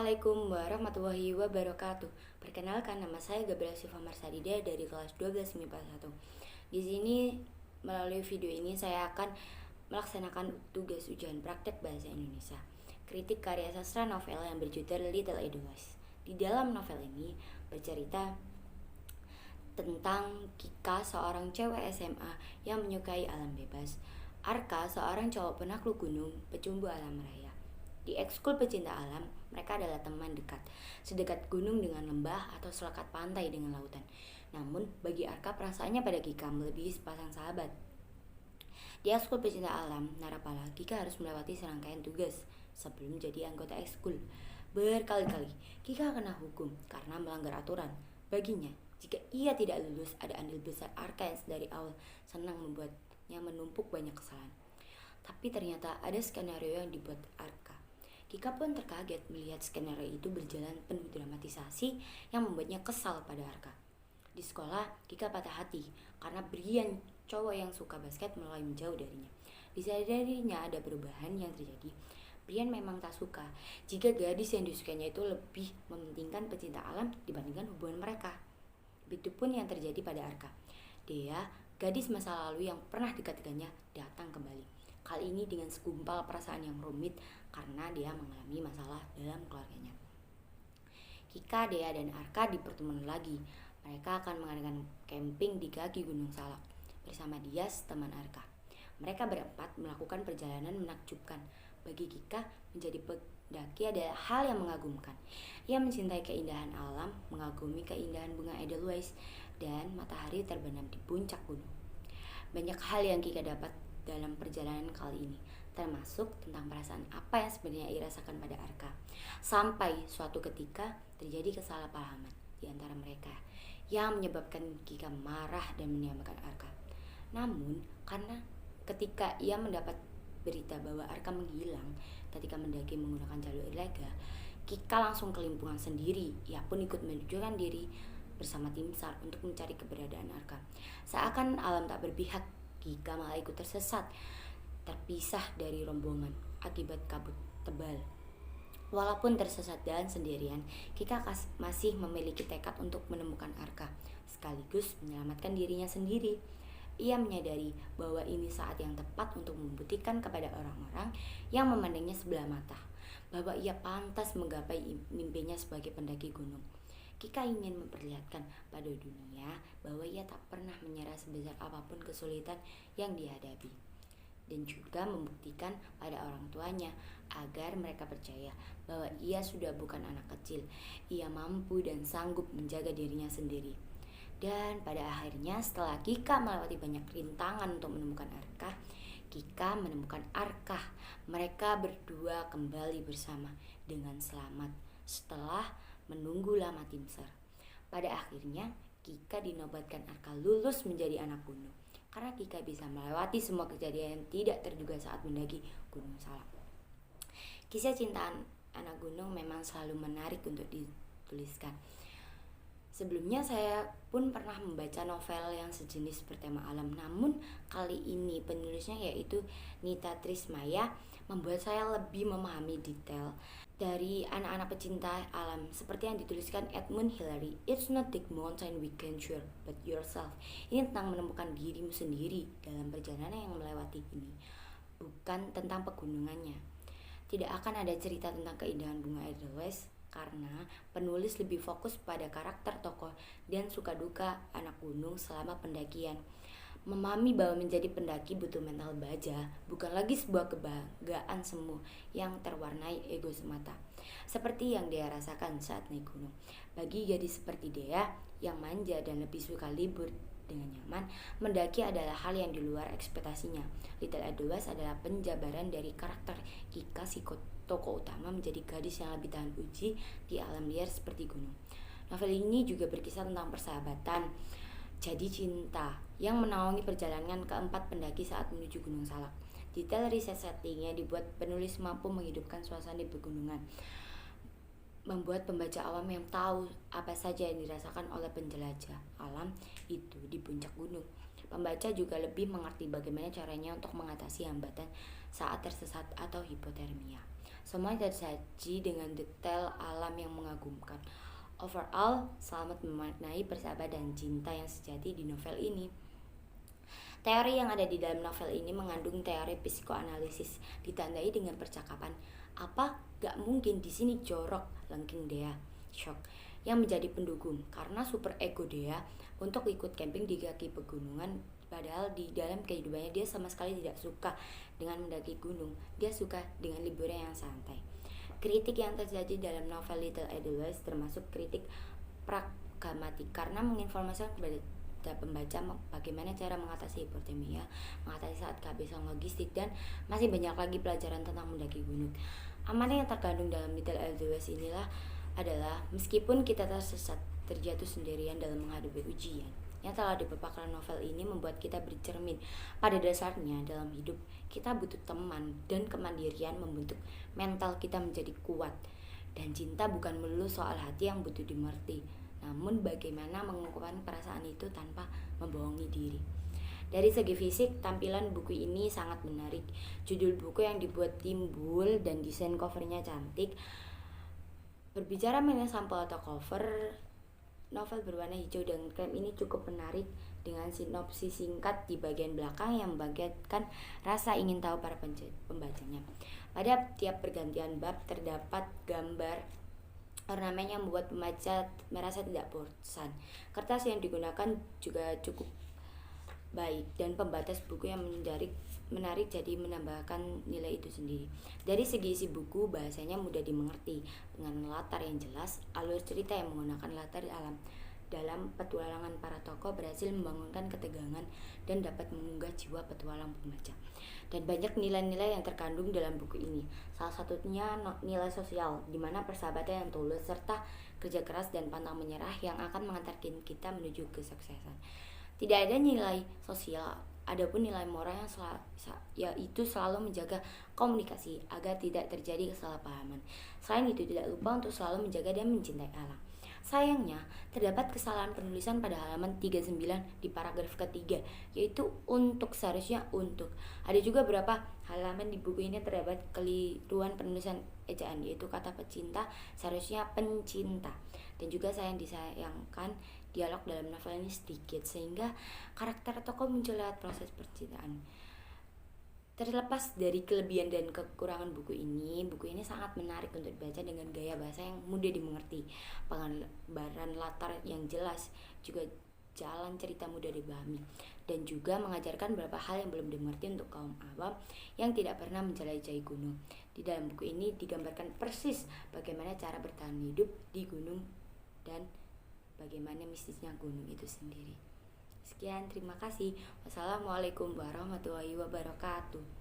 Assalamualaikum warahmatullahi wabarakatuh. Perkenalkan, nama saya Gabriel Siva Marsadida dari kelas 12 MIPA 1. Di sini melalui video ini saya akan melaksanakan tugas ujian praktek bahasa Indonesia. Kritik karya sastra novel yang berjudul Little Edelweiss. Di dalam novel ini bercerita tentang Kika, seorang cewek SMA yang menyukai alam bebas. Arka, seorang cowok penakluk gunung, pecumbu alam raya. Di ekskul pecinta alam, mereka adalah teman dekat, sedekat gunung dengan lembah atau selekat pantai dengan lautan. Namun, bagi Arka perasaannya pada Kika melebihi sepasang sahabat. Di ekskul pecinta alam, Narapala, Kika harus melewati serangkaian tugas sebelum jadi anggota ekskul. Berkali-kali, Kika kena hukum karena melanggar aturan. Baginya, jika ia tidak lulus, ada andil besar Arka yang dari awal senang membuatnya menumpuk banyak kesalahan. Tapi ternyata ada skenario yang dibuat Arka. Kika pun terkaget melihat skenario itu berjalan penuh dramatisasi yang membuatnya kesal pada Arka. Di sekolah, Kika patah hati karena Brian, cowok yang suka basket, mulai menjauh darinya. Disadarinya ada perubahan yang terjadi. Brian memang tak suka jika gadis yang disukainya itu lebih mementingkan pecinta alam dibandingkan hubungan mereka. Begitupun yang terjadi pada Arka. Dea, gadis masa lalu yang pernah dekat dengannya, datang kembali. Kali ini dengan segumpal perasaan yang rumit karena dia mengalami masalah dalam keluarganya. Kika, Dea, dan Arka dipertemukan lagi. Mereka akan mengadakan camping di kaki Gunung Salak bersama Dias, teman Arka. Mereka berempat melakukan perjalanan menakjubkan. Bagi Kika, menjadi pendaki adalah hal yang mengagumkan. Ia mencintai keindahan alam, mengagumi keindahan bunga Edelweiss, dan matahari terbenam di puncak gunung. Banyak hal yang Kika dapat dalam perjalanan kali ini, termasuk tentang perasaan apa yang sebenarnya ia rasakan pada Arka. Sampai suatu ketika terjadi kesalahpahaman di antara mereka yang menyebabkan Kika marah dan meninggalkan Arka. Namun, karena ketika ia mendapat berita bahwa Arka menghilang ketika mendaki menggunakan jalur ilegal, Kika langsung kelimpungan sendiri. Ia pun ikut menunjukkan diri bersama tim SAR untuk mencari keberadaan Arka. Seakan alam tak berpihak, Kika malah ikut tersesat, terpisah dari rombongan akibat kabut tebal. Walaupun tersesat dan sendirian, Kika masih memiliki tekad untuk menemukan Arka, sekaligus menyelamatkan dirinya sendiri. Ia menyadari bahwa ini saat yang tepat untuk membuktikan kepada orang-orang yang memandangnya sebelah mata, bahwa ia pantas menggapai mimpinya sebagai pendaki gunung. Kika ingin memperlihatkan pada dunia bahwa ia tak pernah menyerah sebesar apapun kesulitan yang dihadapi. Dan juga membuktikan pada orang tuanya agar mereka percaya bahwa ia sudah bukan anak kecil. Ia mampu dan sanggup menjaga dirinya sendiri. Dan pada akhirnya setelah Kika melewati banyak rintangan untuk menemukan Arka, Kika menemukan Arka. Mereka berdua kembali bersama dengan selamat setelah menunggu lama tim SAR. Pada akhirnya, Kika dinobatkan Arka lulus menjadi anak gunung karena Kika bisa melewati semua kejadian yang tidak terduga saat mendaki Gunung Salak. Kisah cinta anak gunung memang selalu menarik untuk dituliskan. Sebelumnya saya pun pernah membaca novel yang sejenis bertema alam, namun kali ini penulisnya yaitu Nita Trismaya membuat saya lebih memahami detail dari anak-anak pecinta alam seperti yang dituliskan Edmund Hillary. It's not the mountain we can cure, but yourself. Ini tentang menemukan dirimu sendiri dalam perjalanan yang melewati ini, bukan tentang pegunungannya. Tidak akan ada cerita tentang keindahan bunga Edelweiss karena penulis lebih fokus pada karakter tokoh dan suka duka anak gunung selama pendakian. Memahami bahwa menjadi pendaki butuh mental baja, bukan lagi sebuah kebanggaan semu yang terwarnai ego semata, seperti yang dia rasakan saat naik gunung. Bagi gadis seperti Dea yang manja dan lebih suka libur dengan nyaman, mendaki adalah hal yang di luar ekspektasinya. Little Edelweiss adalah penjabaran dari karakter Kika, si tokoh utama, menjadi gadis yang lebih tahan uji di alam liar seperti gunung. Novel ini juga berkisah tentang persahabatan, jadi cinta yang menaungi perjalanan keempat pendaki saat menuju Gunung Salak. Detail riset settingnya dibuat penulis mampu menghidupkan suasana di pegunungan, membuat pembaca awam yang tahu apa saja yang dirasakan oleh penjelajah alam itu di puncak gunung. Pembaca juga lebih mengerti bagaimana caranya untuk mengatasi hambatan saat tersesat atau hipotermia. Semua tersaji dengan detail alam yang mengagumkan. Overall, selamat memaknai persahabatan dan cinta yang sejati di novel ini. Teori yang ada di dalam novel ini mengandung teori psikoanalisis, ditandai dengan percakapan. Apa? Gak mungkin di sini jorok, lengking Dea, shock, yang menjadi pendukung karena super ego Dea untuk ikut camping di kaki pegunungan. Padahal di dalam kehidupannya dia sama sekali tidak suka dengan mendaki gunung. Dia suka dengan liburan yang santai. Kritik yang terjadi dalam novel Little Edelweiss termasuk kritik pragmatik karena menginformasikan kepada pembaca bagaimana cara mengatasi hipotermia, mengatasi saat kehabisan logistik, dan masih banyak lagi pelajaran tentang mendaki gunung. Amanah yang terkandung dalam Little Edelweiss inilah adalah meskipun kita tersesat, terjatuh sendirian dalam menghadapi ujian yang telah dipaparkan novel ini membuat kita bercermin. Pada dasarnya dalam hidup kita butuh teman, dan kemandirian membentuk mental kita menjadi kuat. Dan cinta bukan melulu soal hati yang butuh dimengerti, namun bagaimana mengungkapkan perasaan itu tanpa membohongi diri. Dari segi fisik, tampilan buku ini sangat menarik. Judul buku yang dibuat timbul dan desain covernya cantik. Berbicara mengenai sampul atau cover, novel berwarna hijau dan krem ini cukup menarik dengan sinopsis singkat di bagian belakang yang membangkitkan rasa ingin tahu para pembacanya. Pada tiap pergantian bab terdapat gambar ornamen yang membuat pembaca merasa tidak bosan. Kertas yang digunakan juga cukup baik dan pembatas buku yang menarik jadi menambahkan nilai itu sendiri. Dari segi isi buku, bahasanya mudah dimengerti dengan latar yang jelas. Alur cerita yang menggunakan latar alam dalam petualangan para tokoh berhasil membangunkan ketegangan dan dapat mengunggah jiwa petualang pembaca. Dan banyak nilai-nilai yang terkandung dalam buku ini. Salah satunya nilai sosial, di mana persahabatan yang tulus serta kerja keras dan pantang menyerah yang akan mengantarkan kita menuju kesuksesan. Tidak ada nilai sosial, adapun nilai moral yang yaitu selalu menjaga komunikasi agar tidak terjadi kesalahpahaman. Selain itu, tidak lupa untuk selalu menjaga dan mencintai alam. Sayangnya, terdapat kesalahan penulisan pada halaman 39 di paragraf ketiga, yaitu untuk seharusnya untuk. Ada juga beberapa halaman di buku ini terdapat keliruan penulisan ejaan, yaitu kata pecinta seharusnya pencinta. Dan juga disayangkan dialog dalam novel ini sedikit, sehingga karakter tokoh muncul lewat proses percintaan. Terlepas dari kelebihan dan kekurangan buku ini sangat menarik untuk dibaca dengan gaya bahasa yang mudah dimengerti, penggambaran latar yang jelas, juga jalan cerita mudah dipahami, dan juga mengajarkan beberapa hal yang belum dimengerti untuk kaum awam yang tidak pernah menjelajahi gunung. Di dalam buku ini digambarkan persis bagaimana cara bertahan hidup di gunung dan bagaimana mistisnya gunung itu sendiri. Sekian, terima kasih. Wassalamualaikum warahmatullahi wabarakatuh.